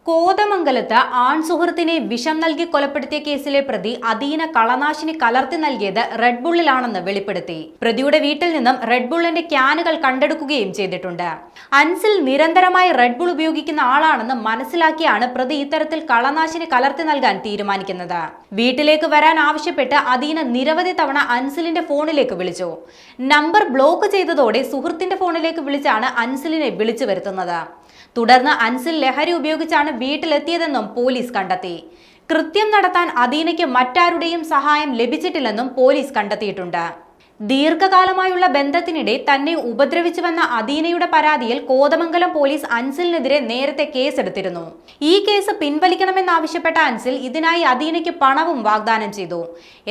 കോതമംഗലത്ത് ആൺസുഹൃത്തിനെ വിഷം നൽകി കൊലപ്പെടുത്തിയ കേസിലെ പ്രതി അദീന കളനാശിനി കലർത്തി നൽകിയത് റെഡ് ബുള്ളിലാണെന്ന് വെളിപ്പെടുത്തി. പ്രതിയുടെ വീട്ടിൽ നിന്നും റെഡ് ബുള്ളിന്റെ ക്യാനുകൾ കണ്ടെടുക്കുകയും ചെയ്തിട്ടുണ്ട്. അൻസിൽ നിരന്തരമായി റെഡ് ബുൾ ഉപയോഗിക്കുന്ന ആളാണെന്ന് മനസ്സിലാക്കിയാണ് പ്രതി ഇത്തരത്തിൽ കളനാശിനി കലർത്തി നൽകാൻ തീരുമാനിക്കുന്നത്. വീട്ടിലേക്ക് വരാൻ ആവശ്യപ്പെട്ട് അദീന നിരവധി തവണ അൻസിലിന്റെ ഫോണിലേക്ക് വിളിച്ചു. നമ്പർ ബ്ലോക്ക് ചെയ്തതോടെ സുഹൃത്തിന്റെ ഫോണിലേക്ക് വിളിച്ചാണ് അൻസിലിനെ വിളിച്ചു വരുത്തുന്നത്. തുടർന്ന് അൻസിൽ ലഹരി ഉപയോഗിച്ചാണ് വീട്ടിലെത്തിയതെന്നും പോലീസ് കണ്ടെത്തി. കൃത്യം നടത്താൻ അദീനയ്ക്ക് മറ്റാരുടെയും സഹായം ലഭിച്ചിട്ടില്ലെന്നും പോലീസ് കണ്ടെത്തിയിട്ടുണ്ട്. ദീർഘകാലമായുള്ള ബന്ധത്തിനിടെ തന്നെ ഉപദ്രവിച്ചുവെന്ന അദീനയുടെ പരാതിയിൽ കോതമംഗലം പോലീസ് അൻസിലിനെതിരെ നേരത്തെ കേസെടുത്തിരുന്നു. ഈ കേസ് പിൻവലിക്കണമെന്നാവശ്യപ്പെട്ട അൻസിൽ ഇതിനായി അദീനയ്ക്ക് പണവും വാഗ്ദാനം ചെയ്തു.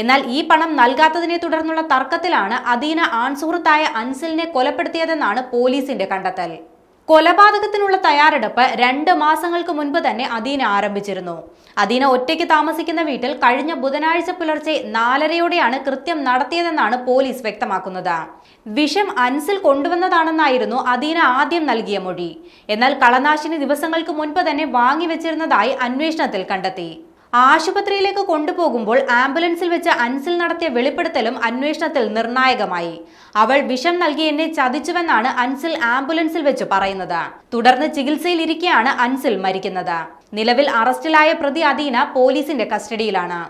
എന്നാൽ ഈ പണം നൽകാത്തതിനെ തുടർന്നുള്ള തർക്കത്തിലാണ് അദീന ആൺസുഹൃത്തായ അൻസിലിനെ കൊലപ്പെടുത്തിയതെന്നാണ് പോലീസിന്റെ കണ്ടെത്തൽ. കൊലപാതകത്തിനുള്ള തയ്യാറെടുപ്പ് 2 മാസങ്ങൾക്ക് മുൻപ് തന്നെ അദീന ആരംഭിച്ചിരുന്നു. അദീന ഒറ്റയ്ക്ക് താമസിക്കുന്ന വീട്ടിൽ കഴിഞ്ഞ ബുധനാഴ്ച പുലർച്ചെ 4:30യോടെയാണ് കൃത്യം നടത്തിയതെന്നാണ് പോലീസ് വ്യക്തമാക്കുന്നത്. വിഷം അൻസിൽ കൊണ്ടുവന്നതാണെന്നായിരുന്നു അദീന ആദ്യം നൽകിയ മൊഴി. എന്നാൽ കളനാശിനി ദിവസങ്ങൾക്ക് മുൻപ് തന്നെ വാങ്ങിവെച്ചിരുന്നതായി അന്വേഷണത്തിൽ കണ്ടെത്തി. ആശുപത്രിയിലേക്ക് കൊണ്ടുപോകുമ്പോൾ ആംബുലൻസിൽ വെച്ച് അൻസിൽ നടത്തിയ വെളിപ്പെടുത്തലും അന്വേഷണത്തിൽ നിർണായകമായി. അവൾ വിഷം നൽകി എന്നെ ചതിച്ചുവെന്നാണ് അൻസിൽ ആംബുലൻസിൽ വെച്ച് പറയുന്നത്. തുടർന്ന് ചികിത്സയിലിരിക്കെയാണ് അൻസിൽ മരിക്കുന്നത്. നിലവിൽ അറസ്റ്റിലായ പ്രതി അദീന പോലീസിന്റെ കസ്റ്റഡിയിലാണ്.